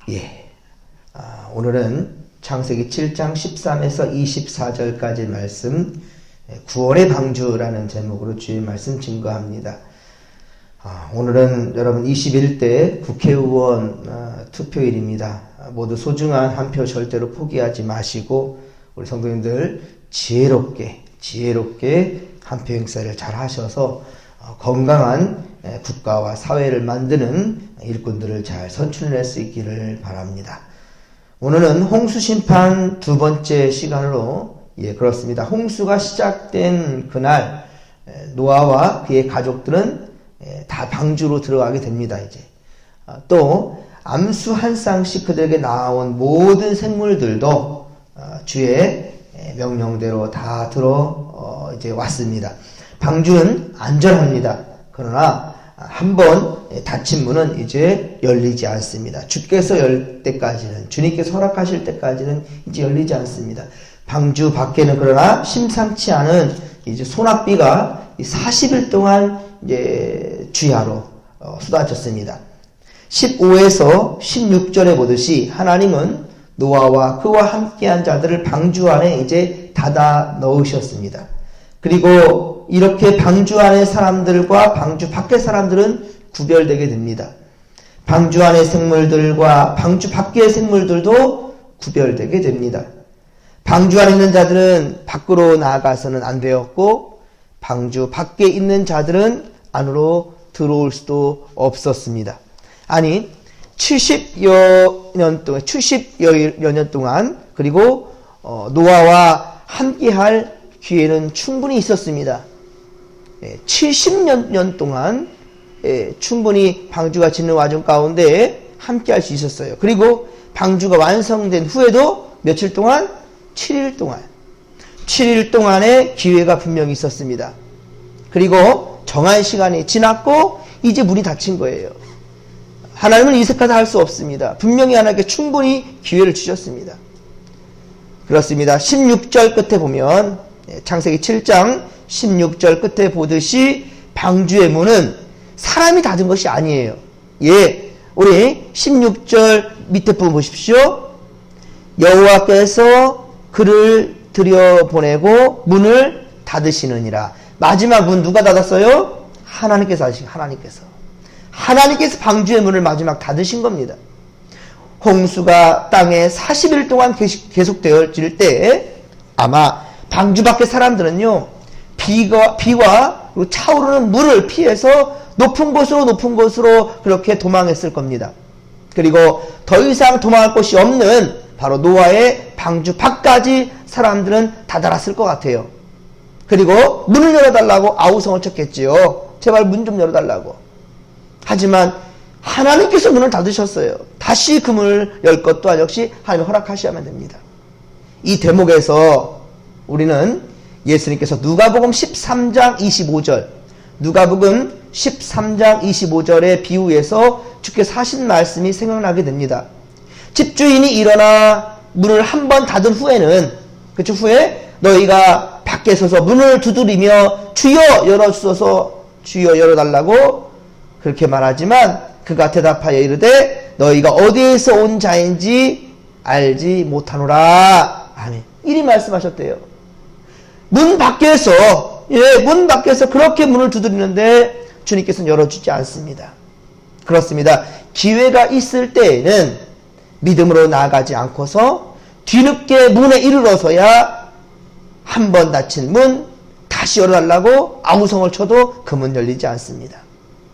예. 오늘은 창세기 7장 13에서 24절까지 말씀, 구원의 방주라는 제목으로 주의 말씀 증거합니다. 오늘은 여러분 21대 국회의원 투표일입니다. 모두 소중한 한 표 절대로 포기하지 마시고 우리 성도님들 지혜롭게 한 표 행사를 잘 하셔서 건강한 국가와 사회를 만드는 일꾼들을 잘 선출할 수 있기를 바랍니다. 오늘은 홍수 심판 두 번째 시간으로 그렇습니다. 홍수가 시작된 그날 노아와 그의 가족들은 다 방주로 들어가게 됩니다. 이제 또 암수 한 쌍씩 그들에게 나온 모든 생물들도 주의 명령대로 다 이제 왔습니다. 방주는 안전합니다. 그러나 한번 닫힌 문은 이제 열리지 않습니다. 주께서 열 때까지는, 주님께서 허락하실 때까지는 이제 열리지 않습니다. 방주 밖에는 그러나 심상치 않은 이제 소낙비가 40일 동안 이제 주야로 쏟아졌습니다. 15에서 16절에 보듯이 하나님은 노아와 그와 함께한 자들을 방주 안에 이제 닫아 넣으셨습니다. 그리고 이렇게 방주 안의 사람들과 방주 밖의 사람들은 구별되게 됩니다. 방주 안의 생물들과 방주 밖의 생물들도 구별되게 됩니다. 방주 안에 있는 자들은 밖으로 나아가서는 안 되었고 방주 밖에 있는 자들은 안으로 들어올 수도 없었습니다. 아니 70여 년 동안 그리고 노아와 함께할 기회는 충분히 있었습니다. 70년 동안 충분히 방주가 짓는 과정 가운데 함께할 수 있었어요. 그리고 방주가 완성된 후에도 며칠 동안? 7일 동안의 기회가 분명히 있었습니다. 그리고 정한 시간이 지났고 이제 문이 닫힌 거예요. 하나님은 이색하다 할 수 없습니다. 분명히 하나님께 충분히 기회를 주셨습니다. 그렇습니다. 16절 끝에 보면 창세기 7장 16절 끝에 보듯이 방주의 문은 사람이 닫은 것이 아니에요. 우리 16절 밑에 부분 보십시오. 여호와께서 그를 들여보내고 문을 닫으시느니라. 마지막 문 누가 닫았어요? 하나님께서 닫으신 하나님께서 방주의 문을 마지막 닫으신 겁니다. 홍수가 땅에 40일 동안 계속되어질 때 아마 방주 밖의 사람들은요 비와 그리고 차오르는 물을 피해서 높은 곳으로 그렇게 도망했을 겁니다. 그리고 더 이상 도망할 곳이 없는 바로 노아의 방주 밖까지 사람들은 다다랐을 것 같아요. 그리고 문을 열어달라고 아우성을 쳤겠지요. 제발 문 좀 열어달라고. 하지만 하나님께서 문을 닫으셨어요. 다시 그 문을 열 것 또한 역시 하나님이 허락하셔야만 됩니다. 이 대목에서 우리는 예수님께서 누가복음 13장 25절 누가복음 13장 25절의 비유에서 주께서 하신 말씀이 생각나게 됩니다. 집주인이 일어나 문을 한 번 닫은 후에는 후에 너희가 밖에 서서 문을 두드리며 주여 열어주소서 주여 열어달라고 그렇게 말하지만 그가 대답하여 이르되 너희가 어디에서 온 자인지 알지 못하노라. 아멘. 이리 말씀하셨대요. 문 밖에서 그렇게 문을 두드리는데 주님께서는 열어주지 않습니다. 그렇습니다. 기회가 있을 때에는 믿음으로 나아가지 않고서 뒤늦게 문에 이르러서야 한 번 닫힌 문 다시 열어달라고 아우성을 쳐도 그 문 열리지 않습니다.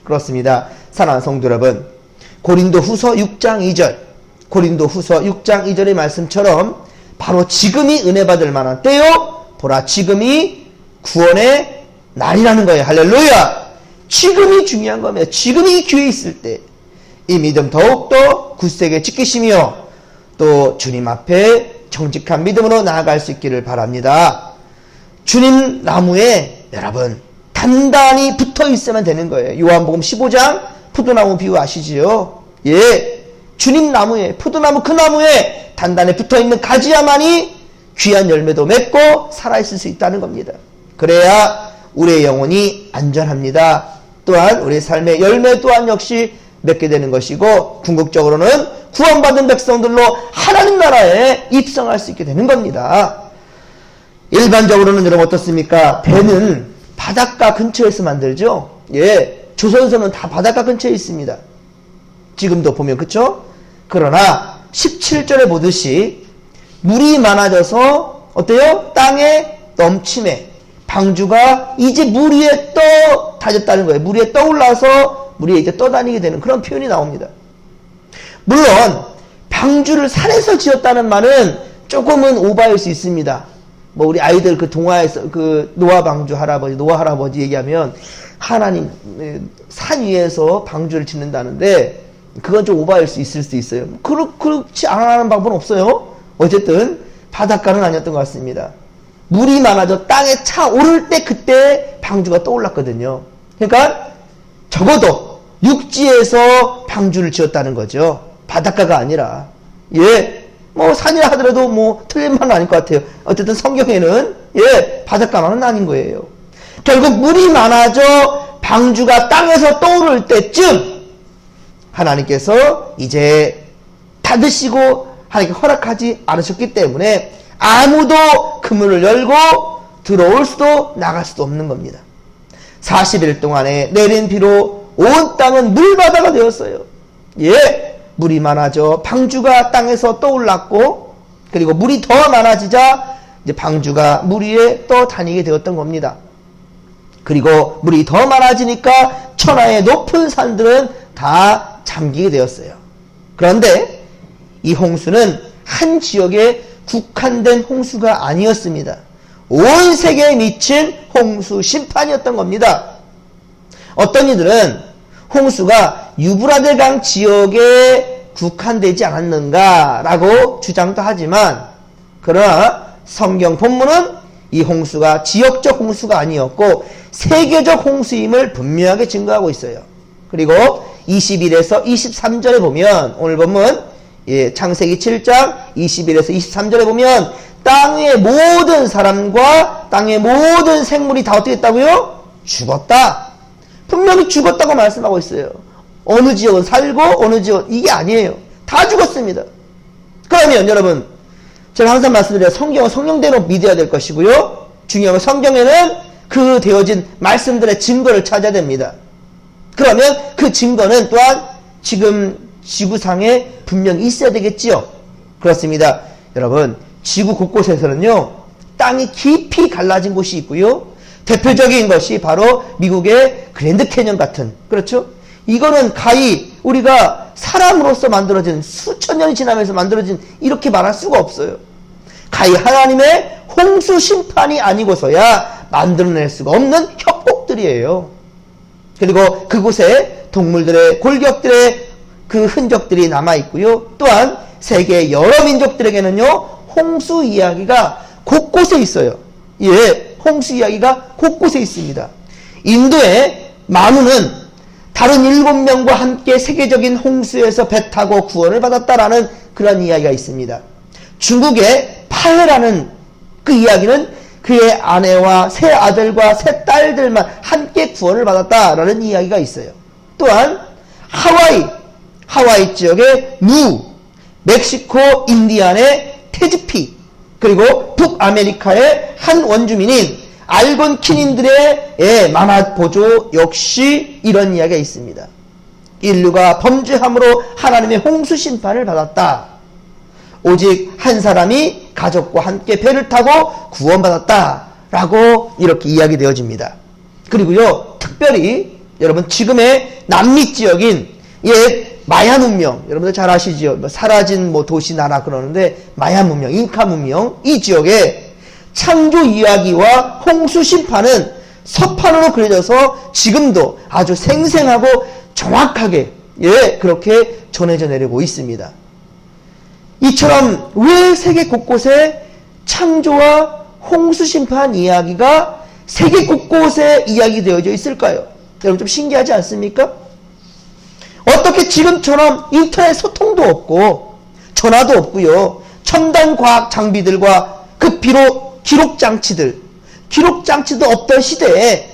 그렇습니다. 사랑하는 성도 여러분, 고린도후서 6장 2절의 말씀처럼 바로 지금이 은혜 받을 만한 때요. 보라 지금이 구원의 날이라는 거예요. 할렐루야. 지금이 중요한 겁니다. 지금이 기회 있을 때 이 믿음 더욱더 굳세게 지키시며 또 주님 앞에 정직한 믿음으로 나아갈 수 있기를 바랍니다. 주님 나무에 여러분 단단히 붙어 있으면 되는 거예요. 요한복음 15장 포도나무 비유 아시지요? 주님 나무에, 포도나무 그 나무에 단단히 붙어 있는 가지야만이 귀한 열매도 맺고 살아있을 수 있다는 겁니다. 그래야 우리의 영혼이 안전합니다. 또한 우리 삶의 열매 또한 역시 맺게 되는 것이고 궁극적으로는 구원받은 백성들로 하나님 나라에 입성할 수 있게 되는 겁니다. 일반적으로는 여러분 어떻습니까? 배는 바닷가 근처에서 만들죠. 예, 조선소는 다 바닷가 근처에 있습니다. 지금도 보면 그쵸? 그러나 17절에 보듯이 물이 많아져서 어때요? 땅에 넘침에 방주가 이제 물 위에 다졌다는 거예요. 물 위에 떠올라서 물 위에 이제 떠다니게 되는 그런 표현이 나옵니다. 물론 방주를 산에서 지었다는 말은 조금은 오바일 수 있습니다. 뭐 우리 아이들 그 동화에서 그 노아 할아버지 얘기하면 하나님 산 위에서 방주를 짓는다는데 그건 좀 오바일 수 있을 수도 있어요. 그렇지 않아하는 방법은 없어요. 어쨌든 바닷가는 아니었던 것 같습니다. 물이 많아져 땅에 차 오를 때 그때 방주가 떠올랐거든요. 그러니까 적어도 육지에서 방주를 지었다는 거죠. 바닷가가 아니라. 예, 뭐 산이라 하더라도 뭐 틀린 말은 아닐 것 같아요. 어쨌든 성경에는 예, 바닷가만은 아닌 거예요. 결국 물이 많아져 방주가 땅에서 떠오를 때쯤 하나님께서 이제 닫으시고 하나님께 허락하지 않으셨기 때문에 아무도 그 문을 열고 들어올 수도 나갈 수도 없는 겁니다. 40일 동안에 내린 비로 온 땅은 물바다가 되었어요. 예, 물이 많아져 방주가 땅에서 떠올랐고 그리고 물이 더 많아지자 이제 방주가 물 위에 떠다니게 되었던 겁니다. 그리고 물이 더 많아지니까 천하의 높은 산들은 다 잠기게 되었어요. 그런데 이 홍수는 한 지역에 국한된 홍수가 아니었습니다. 온 세계에 미친 홍수 심판이었던 겁니다. 어떤 이들은 홍수가 유브라데강 지역에 국한되지 않았는가라고 주장도 하지만 그러나 성경 본문은 이 홍수가 지역적 홍수가 아니었고 세계적 홍수임을 분명하게 증거하고 있어요. 그리고 21에서 23절에 보면 오늘 본문 창세기 7장 21에서 23절에 보면 땅 위의 모든 사람과 땅의 모든 생물이 다 어떻게 했다고요? 죽었다. 분명히 죽었다고 말씀하고 있어요. 어느 지역은 살고 어느 지역은 이게 아니에요. 다 죽었습니다. 그러면 여러분 제가 항상 말씀드려요. 성경은 성경대로 믿어야 될 것이고요. 중요한 건 성경에는 그 되어진 말씀들의 증거를 찾아야 됩니다. 그러면 그 증거는 또한 지금 지구상에 분명히 있어야 되겠지요. 그렇습니다. 여러분 지구 곳곳에서는요 땅이 깊이 갈라진 곳이 있고요. 대표적인 것이 바로 미국의 그랜드 캐년 같은 그렇죠? 이거는 가히 우리가 사람으로서 만들어진 수천 년이 지나면서 만들어진 이렇게 말할 수가 없어요. 가히 하나님의 홍수 심판이 아니고서야 만들어낼 수가 없는 협곡들이에요. 그리고 그곳에 동물들의 골격들의 그 흔적들이 남아있고요. 또한 세계 여러 민족들에게는요 홍수 이야기가 곳곳에 있어요. 예, 홍수 이야기가 곳곳에 있습니다. 인도의 마누는 다른 7명과 함께 세계적인 홍수에서 배 타고 구원을 받았다라는 그런 이야기가 있습니다. 중국의 파헤라는 그 이야기는 그의 아내와 세 아들과 세 딸들만 함께 구원을 받았다라는 이야기가 있어요. 또한 하와이 지역의 멕시코 인디안의 테즈피, 그리고 북아메리카의 한 원주민인 알곤키닌들의 마마보조 역시 이런 이야기가 있습니다. 인류가 범죄함으로 하나님의 홍수 심판을 받았다. 오직 한 사람이 가족과 함께 배를 타고 구원받았다 라고 이렇게 이야기되어집니다. 그리고요 특별히 여러분 지금의 남미 지역인 마야 문명, 여러분들 잘 아시죠? 사라진 도시 나라 그러는데 마야 문명, 잉카 문명 이 지역에 창조 이야기와 홍수 심판은 서판으로 그려져서 지금도 아주 생생하고 정확하게 그렇게 전해져 내리고 있습니다. 이처럼 왜 세계 곳곳에 창조와 홍수 심판 이야기가 세계 곳곳에 이야기되어져 있을까요? 여러분 좀 신기하지 않습니까? 어떻게 지금처럼 인터넷 소통도 없고 전화도 없고요. 첨단 과학 장비들과 그 기록장치도 없던 시대에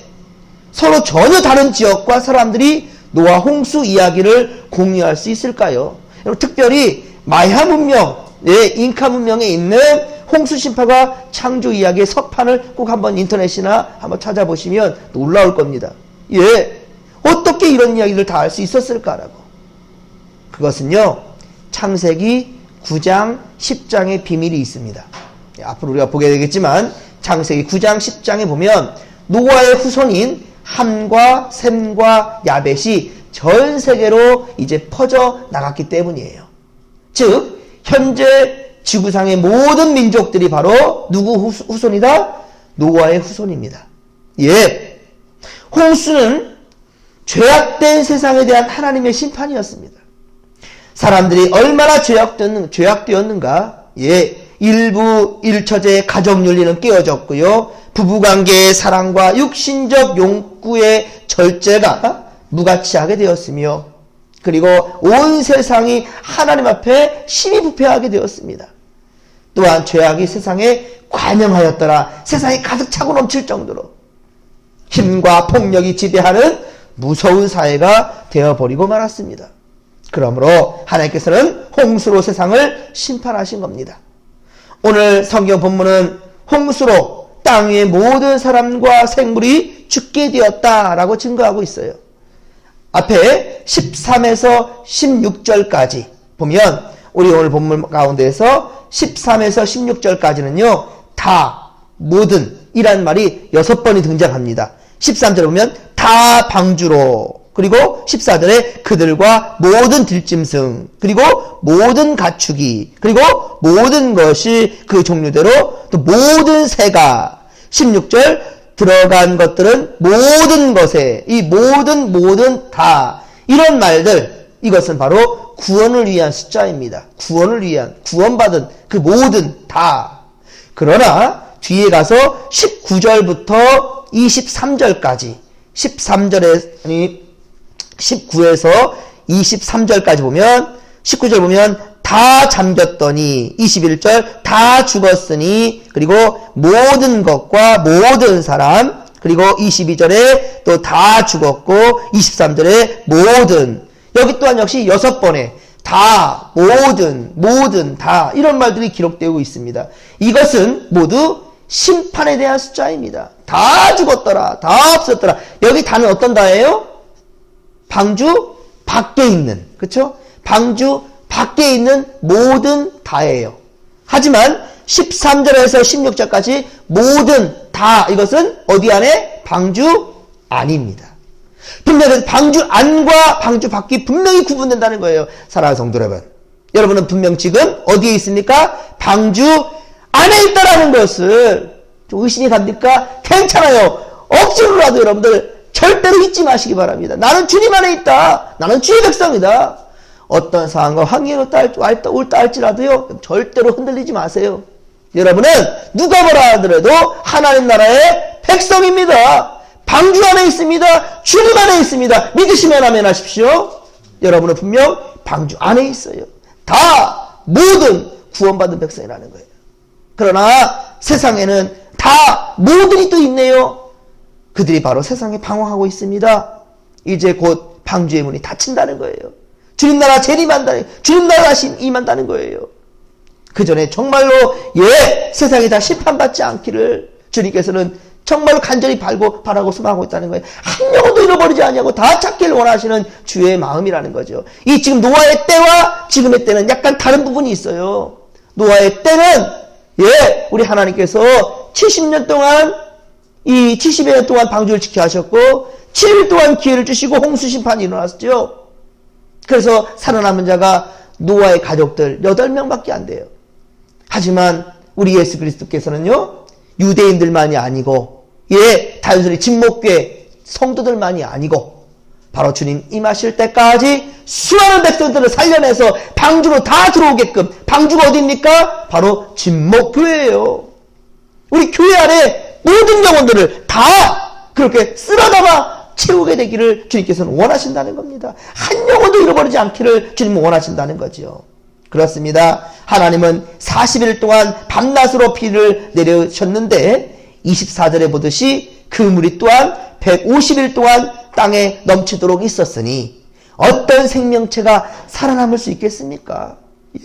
서로 전혀 다른 지역과 사람들이 노아 홍수 이야기를 공유할 수 있을까요? 특별히 마야 문명, 잉카 문명에 있는 홍수 심판과 창조 이야기의 석판을 꼭 한번 인터넷이나 한번 찾아보시면 놀라울 겁니다. 어떻게 이런 이야기를 다 알 수 있었을까라고. 그것은요, 창세기 9장 10장의 비밀이 있습니다. 앞으로 우리가 보게 되겠지만 창세기 9장 10장에 보면 노아의 후손인 함과 셈과 야벳이 전 세계로 이제 퍼져 나갔기 때문이에요. 즉 현재 지구상의 모든 민족들이 바로 누구 후손이다? 노아의 후손입니다. 홍수는 죄악된 세상에 대한 하나님의 심판이었습니다. 사람들이 얼마나 죄악되었는가? 일부 일처제 가정 윤리는 깨어졌고요. 부부관계의 사랑과 육신적 욕구의 절제가 무가치하게 되었으며, 그리고 온 세상이 하나님 앞에 심히 부패하게 되었습니다. 또한 죄악이 세상에 관영하였더라. 세상에 가득 차고 넘칠 정도로 힘과 폭력이 지배하는 무서운 사회가 되어버리고 말았습니다. 그러므로 하나님께서는 홍수로 세상을 심판하신 겁니다. 오늘 성경 본문은 홍수로 땅 위의 모든 사람과 생물이 죽게 되었다라고 증거하고 있어요. 앞에 13에서 16절까지 보면 우리 오늘 본문 가운데에서 13에서 16절까지는요. 다, 모든 이란 말이 6번이 등장합니다. 13절에 보면 다 방주로, 그리고 14절에 그들과 모든 들짐승, 그리고 모든 가축이, 그리고 모든 것이 그 종류대로 또 모든 새가, 16절 들어간 것들은 모든 것에, 이 모든 다, 이런 말들, 이것은 바로 구원을 위한 숫자입니다. 구원을 위한, 구원받은 그 모든 다. 그러나 뒤에 가서 19절부터 23절까지 19에서 23절까지 보면 19절 보면 다 잠겼더니 21절 다 죽었으니 그리고 모든 것과 모든 사람 그리고 22절에 또 다 죽었고 23절에 모든 여기 또한 역시 6번에 다 모든 다 이런 말들이 기록되고 있습니다. 이것은 모두 심판에 대한 숫자입니다. 다 죽었더라. 다 없었더라. 여기 다는 어떤 다예요? 방주 밖에 있는, 그쵸? 방주 밖에 있는 모든 다예요. 하지만 13절에서 16절까지 모든 다 이것은 어디 안에? 방주 안입니다. 분명히 방주 안과 방주 밖이 분명히 구분된다는 거예요. 사랑하는 성도 여러분. 여러분은 분명 지금 어디에 있습니까? 방주 안에 있다라는 것을 좀 의심이 갑니까? 괜찮아요. 억지로라도 여러분들 절대로 잊지 마시기 바랍니다. 나는 주님 안에 있다. 나는 주의 백성이다. 어떤 상황과 환경이 올다 할지라도요. 절대로 흔들리지 마세요. 여러분은 누가 뭐라 하더라도 하나님 나라의 백성입니다. 방주 안에 있습니다. 주님 안에 있습니다. 믿으시면 아멘 하십시오. 여러분은 분명 방주 안에 있어요. 다 모든 구원받은 백성이라는 거예요. 그러나 세상에는 다 모든이 또 있네요. 그들이 바로 세상에 방황하고 있습니다. 이제 곧 방주의 문이 닫힌다는 거예요. 주님 나라 재림한다는, 주님 나라 다시 임한다는 거예요. 그 전에 정말로 세상이 다 심판받지 않기를 주님께서는 정말로 간절히 바라고 소망하고 있다는 거예요. 한 영혼도 잃어버리지 않냐고 다 찾기를 원하시는 주의 마음이라는 거죠. 이 지금 노아의 때와 지금의 때는 약간 다른 부분이 있어요. 노아의 때는 우리 하나님께서 70년 동안 이 70여 년 동안 방주를 지켜 하셨고 7일 동안 기회를 주시고 홍수 심판이 일어났죠. 그래서 살아남은 자가 노아의 가족들 8명밖에 안 돼요. 하지만 우리 예수 그리스도께서는요. 유대인들만이 아니고 단순히 진목교회 성도들만이 아니고 바로 주님 임하실 때까지 수많은 백성들을 살려내서 방주로 다 들어오게끔 방주가 어디입니까? 바로 진목교회예요. 우리 교회 안에 모든 영혼들을 다 그렇게 쓸어다가 채우게 되기를 주님께서는 원하신다는 겁니다. 한 영혼도 잃어버리지 않기를 주님은 원하신다는 거죠. 그렇습니다. 하나님은 40일 동안 밤낮으로 비를 내려셨는데 24절에 보듯이 그 물이 또한 150일 동안 땅에 넘치도록 있었으니 어떤 생명체가 살아남을 수 있겠습니까?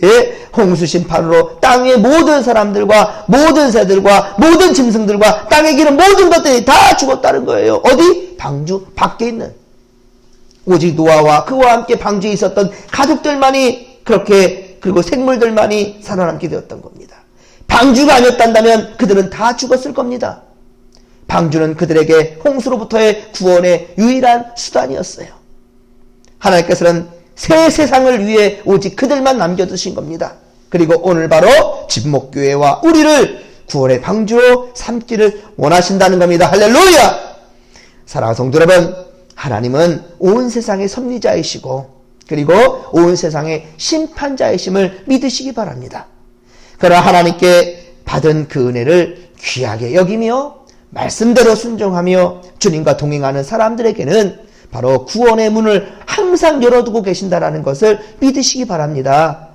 예, 홍수 심판으로 땅의 모든 사람들과 모든 새들과 모든 짐승들과 땅에 기는 모든 것들이 다 죽었다는 거예요. 어디? 방주 밖에 있는. 오직 노아와 그와 함께 방주에 있었던 가족들만이 그렇게, 그리고 생물들만이 살아남게 되었던 겁니다. 방주가 아니었다면 그들은 다 죽었을 겁니다. 방주는 그들에게 홍수로부터의 구원의 유일한 수단이었어요. 하나님께서는 새 세상을 위해 오직 그들만 남겨두신 겁니다. 그리고 오늘 바로 진목교회와 우리를 구원의 방주로 삼기를 원하신다는 겁니다. 할렐루야! 사랑하는 성도 여러분, 하나님은 온 세상의 섭리자이시고 그리고 온 세상의 심판자이심을 믿으시기 바랍니다. 그러나 하나님께 받은 그 은혜를 귀하게 여기며 말씀대로 순종하며 주님과 동행하는 사람들에게는 바로 구원의 문을 항상 열어두고 계신다는 것을 믿으시기 바랍니다.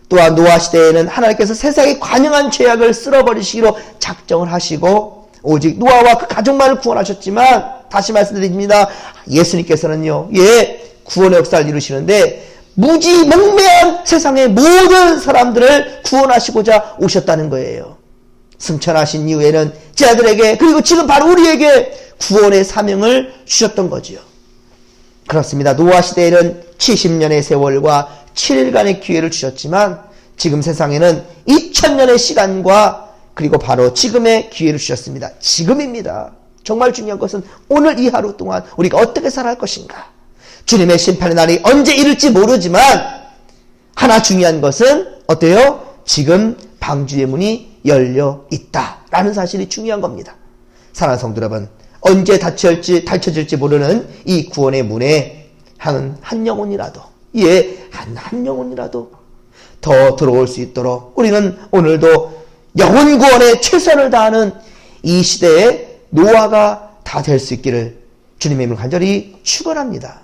또한 노아 시대에는 하나님께서 세상의 관영한 죄악을 쓸어버리시기로 작정을 하시고 오직 노아와 그 가족만을 구원하셨지만 다시 말씀드립니다. 예수님께서는요, 구원의 역사를 이루시는데 무지몽매한 세상의 모든 사람들을 구원하시고자 오셨다는 거예요. 승천하신 이후에는 제자들에게 그리고 지금 바로 우리에게 구원의 사명을 주셨던 거지요. 그렇습니다. 노아 시대에는 70년의 세월과 7일간의 기회를 주셨지만 지금 세상에는 2000년의 시간과 그리고 바로 지금의 기회를 주셨습니다. 지금입니다. 정말 중요한 것은 오늘 이 하루 동안 우리가 어떻게 살아갈 것인가. 주님의 심판의 날이 언제 이를지 모르지만 하나 중요한 것은 어때요? 지금 방주의 문이 열려 있다라는 사실이 중요한 겁니다. 사랑하는 성도 여러분, 언제 닫혀질지 모르는 이 구원의 문에 한 영혼이라도, 한 영혼이라도 더 들어올 수 있도록 우리는 오늘도 영혼 구원에 최선을 다하는 이 시대에 노아가 다 될 수 있기를 주님의 이름으로 간절히 축원합니다.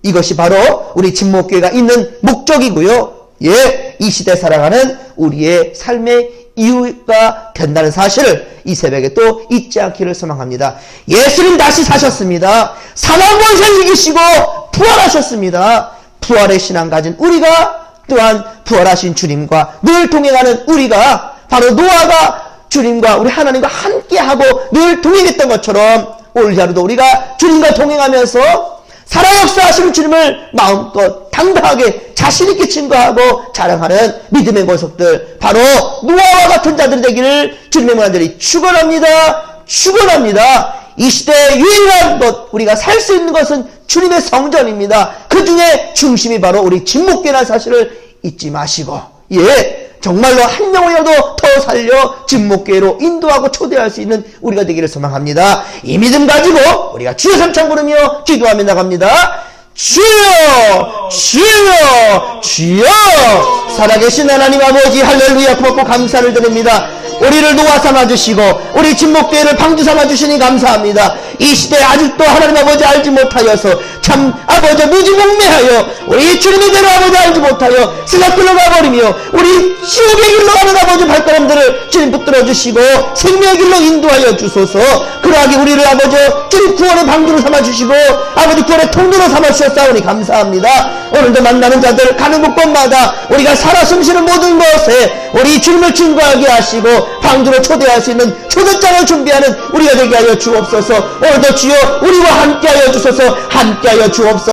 이것이 바로 우리 진목교회가 있는 목적이고요. 이 시대 살아가는 우리의 삶의 이유가 된다는 사실을 이 새벽에 또 잊지 않기를 소망합니다. 예수님 다시 사셨습니다. 사망 권세를 이기시고 부활하셨습니다. 부활의 신앙 가진 우리가 또한 부활하신 주님과 늘 동행하는 우리가 바로 노아가 주님과 우리 하나님과 함께하고 늘 동행했던 것처럼 오늘 하루도 우리가 주님과 동행하면서 살아 역사하시는 주님을 마음껏 당당하게 자신있게 증거하고 자랑하는 믿음의 모습들, 바로 노아와 같은 자들이 되기를 주님의 간절히 축원합니다. 축원합니다. 이 시대의 유일한 것, 우리가 살 수 있는 것은 주님의 성전입니다. 그 중에 중심이 바로 우리 진목교회라는 사실을 잊지 마시고, 정말로 한 명이라도 더 살려 진목교회로 인도하고 초대할 수 있는 우리가 되기를 소망합니다. 이 믿음 가지고 우리가 주여 삼창 부르며 기도하며 나갑니다. 주여, 주여, 주여. 살아계신 하나님 아버지, 할렐루야, 고맙고 감사를 드립니다. 우리를 노아 삼아주시고 우리 진목교회를 방주 삼아주시니 감사합니다. 이 시대에 아직도 하나님 아버지 알지 못하여서 참 아버지 무지몽매하여 우리 주님의 대로 아버지 알지 못하여 세상길로 가버리며 우리 지옥의 길로 가는 아버지 발걸음들을 주님 붙들어 주시고 생명의 길로 인도하여 주소서. 그러하게 우리를 아버지 주님 구원의 방주로 삼아주시고 아버지 구원의 통로로 삼아주셨사오니 감사합니다. 오늘도 만나는 자들 가는 곳곳마다 우리가 살아 숨쉬는 모든 것에 우리 주님을 증거하게 하시고 방주로 초대할 수 있는 초대장을 준비하는 우리가 되게 하여 주옵소서. 오늘도 주여 우리와 함께하여 주소서. 함께하여 주옵소서.